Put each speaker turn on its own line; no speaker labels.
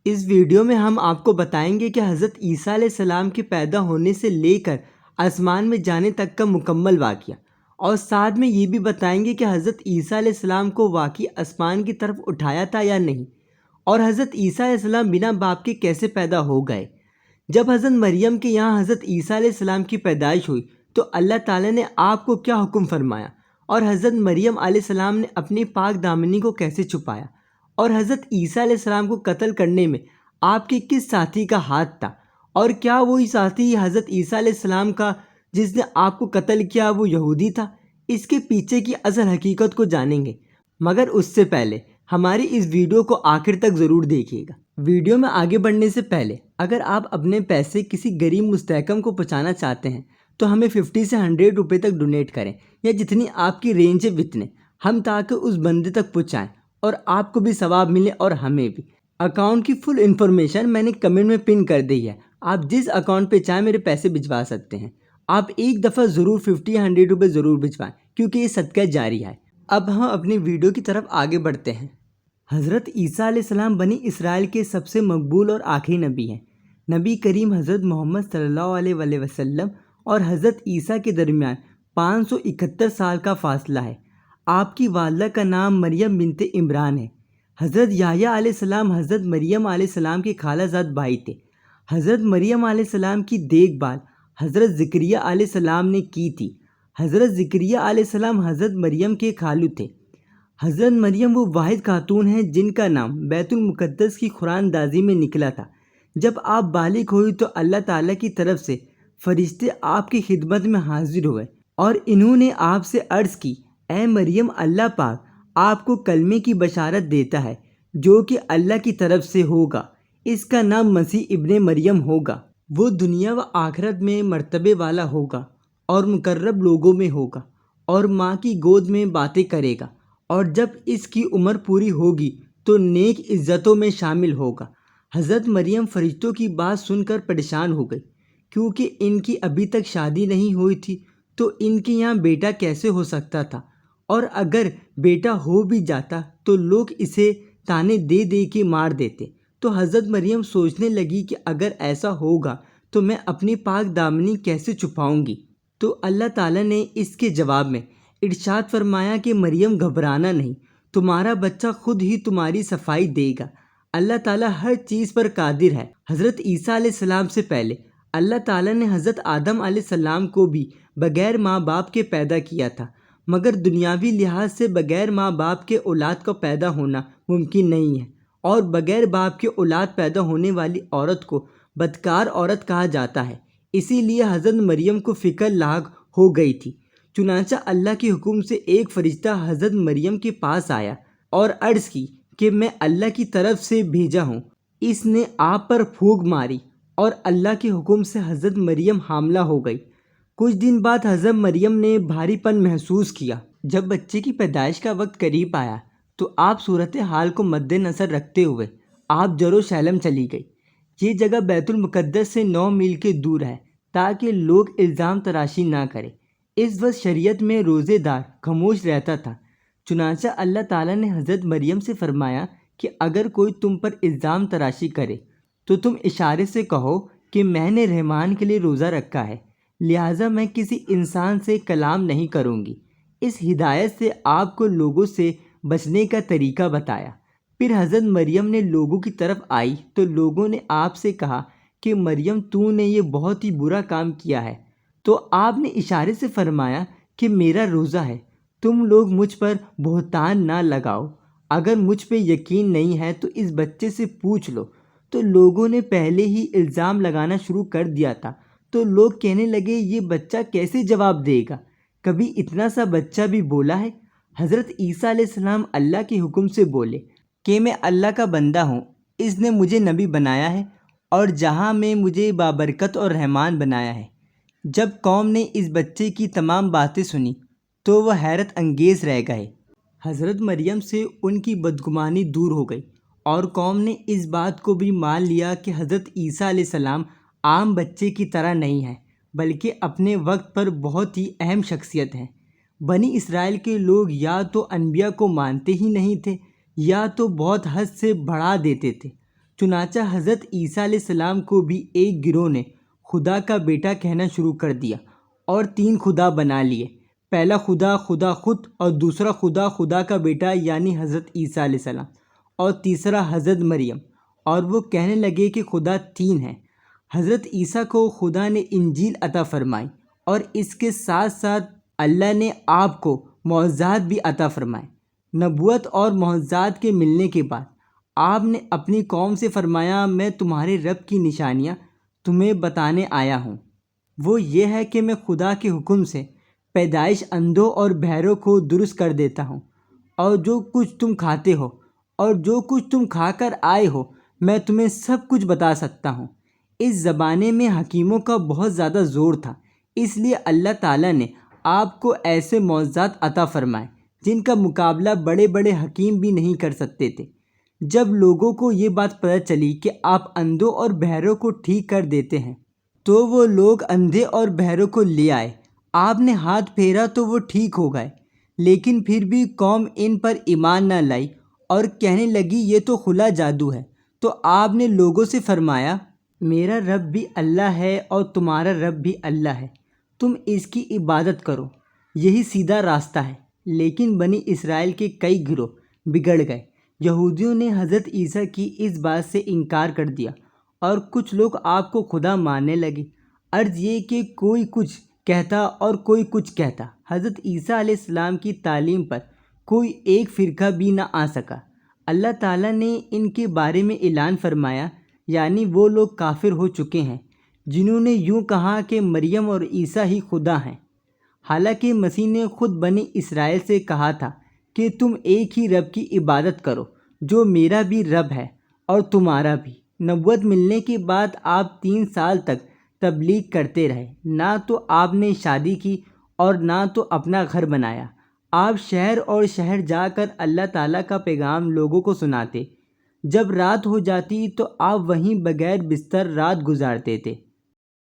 اس video میں ہم آپ کو بتائیں گے کہ حضرت عیسیٰ علیہ السلام کے پیدا ہونے سے لے کر آسمان میں جانے تک کا مکمل واقعہ، اور ساتھ میں یہ بھی بتائیں گے کہ حضرت عیسیٰ علیہ السلام کو واقعی آسمان کی طرف اٹھایا تھا یا نہیں، اور حضرت عیسیٰ علیہ السلام بنا باپ کے کیسے پیدا ہو گئے۔ جب حضرت مریم کے یہاں حضرت عیسیٰ علیہ السلام کی پیدائش ہوئی تو اللہ تعالیٰ نے آپ کو کیا حکم فرمایا، اور حضرت مریم علیہ السلام نے اپنی پاک دامنی کو کیسے چھپایا، اور حضرت عیسیٰ علیہ السلام کو قتل کرنے میں آپ کے کس ساتھی کا ہاتھ تھا، اور کیا وہی ساتھی حضرت عیسیٰ علیہ السلام کا جس نے آپ کو قتل کیا وہ یہودی تھا۔ اس کے پیچھے کی اصل حقیقت کو جانیں گے، مگر اس سے پہلے ہماری اس ویڈیو کو آخر تک ضرور دیکھیے گا۔ ویڈیو میں آگے بڑھنے سے پہلے اگر آپ اپنے پیسے کسی غریب مستحکم کو پہنچانا چاہتے ہیں تو ہمیں 50 سے 100 روپے تک ڈونیٹ کریں، یا جتنی آپ کی رینج ہے اتنے، ہم تاکہ اس بندے تک پہنچائیں اور آپ کو بھی ثواب ملے اور ہمیں بھی۔ اکاؤنٹ کی فل انفارمیشن میں نے کمنٹ میں پن کر دی ہے، آپ جس اکاؤنٹ پہ چاہیں میرے پیسے بھجوا سکتے ہیں۔ آپ ایک دفعہ ضرور 50-100 روپے ضرور بھجوائیں، کیونکہ یہ صدقہ جاری ہے۔ اب ہم اپنی ویڈیو کی طرف آگے بڑھتے ہیں۔ حضرت عیسیٰ علیہ السلام بنی اسرائیل کے سب سے مقبول اور آخری نبی ہیں۔ نبی کریم حضرت محمد صلی اللہ علیہ وسلم اور حضرت عیسیٰ کے درمیان 571 سال کا فاصلہ ہے۔ آپ کی والدہ کا نام مریم بنت عمران ہے۔ حضرت یحییٰ علیہ السلام حضرت مریم علیہ السلام کے خالہ زاد بھائی تھے۔ حضرت مریم علیہ السلام کی دیکھ بھال حضرت زکریا علیہ السلام نے کی تھی۔ حضرت زکریا علیہ السلام حضرت مریم کے خالو تھے۔ حضرت مریم وہ واحد خاتون ہیں جن کا نام بیت المقدس کی قرآن اندازی میں نکلا تھا۔ جب آپ بالغ ہوئی تو اللہ تعالیٰ کی طرف سے فرشتے آپ کی خدمت میں حاضر ہوئے اور انہوں نے آپ سے عرض کی، اے مریم، اللہ پاک آپ کو کلمے کی بشارت دیتا ہے جو کہ اللہ کی طرف سے ہوگا۔ اس کا نام مسیح ابن مریم ہوگا۔ وہ دنیا و آخرت میں مرتبے والا ہوگا اور مقرب لوگوں میں ہوگا، اور ماں کی گود میں باتیں کرے گا، اور جب اس کی عمر پوری ہوگی تو نیک عزتوں میں شامل ہوگا۔ حضرت مریم فرشتوں کی بات سن کر پریشان ہو گئی، کیونکہ ان کی ابھی تک شادی نہیں ہوئی تھی، تو ان کے یہاں بیٹا کیسے ہو سکتا تھا، اور اگر بیٹا ہو بھی جاتا تو لوگ اسے تانے دے دے کے مار دیتے۔ تو حضرت مریم سوچنے لگی کہ اگر ایسا ہوگا تو میں اپنی پاک دامنی کیسے چھپاؤں گی۔ تو اللہ تعالیٰ نے اس کے جواب میں ارشاد فرمایا کہ مریم گھبرانا نہیں، تمہارا بچہ خود ہی تمہاری صفائی دے گا۔ اللہ تعالیٰ ہر چیز پر قادر ہے۔ حضرت عیسیٰ علیہ السلام سے پہلے اللہ تعالیٰ نے حضرت آدم علیہ السلام کو بھی بغیر ماں باپ کے پیدا کیا تھا، مگر دنیاوی لحاظ سے بغیر ماں باپ کے اولاد کا پیدا ہونا ممکن نہیں ہے، اور بغیر باپ کے اولاد پیدا ہونے والی عورت کو بدکار عورت کہا جاتا ہے۔ اسی لیے حضرت مریم کو فکر لاحق ہو گئی تھی۔ چنانچہ اللہ کے حکم سے ایک فرشتہ حضرت مریم کے پاس آیا اور عرض کی کہ میں اللہ کی طرف سے بھیجا ہوں۔ اس نے آپ پر پھونک ماری اور اللہ کے حکم سے حضرت مریم حاملہ ہو گئی۔ کچھ دن بعد حضرت مریم نے بھاری پن محسوس کیا۔ جب بچے کی پیدائش کا وقت قریب آیا تو آپ صورتحال کو مد نظر رکھتے ہوئے آپ یروشلم چلی گئی۔ یہ جگہ بیت المقدس سے 9 میل کے دور ہے تاکہ لوگ الزام تراشی نہ کریں۔ اس وقت شریعت میں روزے دار خاموش رہتا تھا۔ چنانچہ اللہ تعالیٰ نے حضرت مریم سے فرمایا کہ اگر کوئی تم پر الزام تراشی کرے تو تم اشارے سے کہو کہ میں نے رحمان کے لیے روزہ رکھا ہے، لہٰذا میں کسی انسان سے کلام نہیں کروں گی۔ اس ہدایت سے آپ کو لوگوں سے بچنے کا طریقہ بتایا۔ پھر حضرت مریم نے لوگوں کی طرف آئی تو لوگوں نے آپ سے کہا کہ مریم تو نے یہ بہت ہی برا کام کیا ہے۔ تو آپ نے اشارے سے فرمایا کہ میرا روزہ ہے، تم لوگ مجھ پر بہتان نہ لگاؤ۔ اگر مجھ پہ یقین نہیں ہے تو اس بچے سے پوچھ لو۔ تو لوگوں نے پہلے ہی الزام لگانا شروع کر دیا تھا، تو لوگ کہنے لگے یہ بچہ کیسے جواب دے گا، کبھی اتنا سا بچہ بھی بولا ہے۔ حضرت عیسیٰ علیہ السلام اللہ کے حکم سے بولے کہ میں اللہ کا بندہ ہوں، اس نے مجھے نبی بنایا ہے اور جہاں میں مجھے بابرکت اور رحمان بنایا ہے۔ جب قوم نے اس بچے کی تمام باتیں سنی تو وہ حیرت انگیز رہ گئے۔ حضرت مریم سے ان کی بدگمانی دور ہو گئی اور قوم نے اس بات کو بھی مان لیا کہ حضرت عیسیٰ علیہ السلام عام بچے کی طرح نہیں ہے، بلکہ اپنے وقت پر بہت ہی اہم شخصیت ہیں۔ بنی اسرائیل کے لوگ یا تو انبیاء کو مانتے ہی نہیں تھے یا تو بہت حد سے بڑھا دیتے تھے۔ چنانچہ حضرت عیسیٰ علیہ السلام کو بھی ایک گروہ نے خدا کا بیٹا کہنا شروع کر دیا اور 3 خدا بنا لیے، پہلا خدا خدا خود، اور دوسرا خدا خدا کا بیٹا یعنی حضرت عیسیٰ علیہ السلام، اور تیسرا حضرت مریم، اور وہ کہنے لگے کہ خدا 3 ہے۔ حضرت عیسیٰ کو خدا نے انجیل عطا فرمائی، اور اس کے ساتھ ساتھ اللہ نے آپ کو معجزات بھی عطا فرمائے۔ نبوت اور معجزات کے ملنے کے بعد آپ نے اپنی قوم سے فرمایا، میں تمہارے رب کی نشانیاں تمہیں بتانے آیا ہوں۔ وہ یہ ہے کہ میں خدا کے حکم سے پیدائش اندھوں اور بہروں کو درست کر دیتا ہوں، اور جو کچھ تم کھاتے ہو اور جو کچھ تم کھا کر آئے ہو میں تمہیں سب کچھ بتا سکتا ہوں۔ اس زمانے میں حکیموں کا بہت زیادہ زور تھا، اس لیے اللہ تعالیٰ نے آپ کو ایسے معجزات عطا فرمائے جن کا مقابلہ بڑے بڑے حکیم بھی نہیں کر سکتے تھے۔ جب لوگوں کو یہ بات پتہ چلی کہ آپ اندھوں اور بہروں کو ٹھیک کر دیتے ہیں تو وہ لوگ اندھے اور بہروں کو لے آئے، آپ نے ہاتھ پھیرا تو وہ ٹھیک ہو گئے، لیکن پھر بھی قوم ان پر ایمان نہ لائی اور کہنے لگی یہ تو کھلا جادو ہے۔ تو آپ نے لوگوں سے فرمایا، میرا رب بھی اللہ ہے اور تمہارا رب بھی اللہ ہے، تم اس کی عبادت کرو، یہی سیدھا راستہ ہے۔ لیکن بنی اسرائیل کے کئی گروہ بگڑ گئے۔ یہودیوں نے حضرت عیسیٰ کی اس بات سے انکار کر دیا اور کچھ لوگ آپ کو خدا ماننے لگے۔ عرض یہ کہ کوئی کچھ کہتا اور کوئی کچھ کہتا، حضرت عیسیٰ علیہ السلام کی تعلیم پر کوئی ایک فرقہ بھی نہ آ سکا۔ اللہ تعالیٰ نے ان کے بارے میں اعلان فرمایا، یعنی وہ لوگ کافر ہو چکے ہیں جنہوں نے یوں کہا کہ مریم اور عیسیٰ ہی خدا ہیں، حالانکہ مسیح نے خود بنی اسرائیل سے کہا تھا کہ تم ایک ہی رب کی عبادت کرو جو میرا بھی رب ہے اور تمہارا بھی۔ نبوت ملنے کے بعد آپ 3 سال تک تبلیغ کرتے رہے، نہ تو آپ نے شادی کی اور نہ تو اپنا گھر بنایا۔ آپ شہر اور شہر جا کر اللہ تعالیٰ کا پیغام لوگوں کو سناتے۔ جب رات ہو جاتی تو آپ وہیں بغیر بستر رات گزارتے تھے۔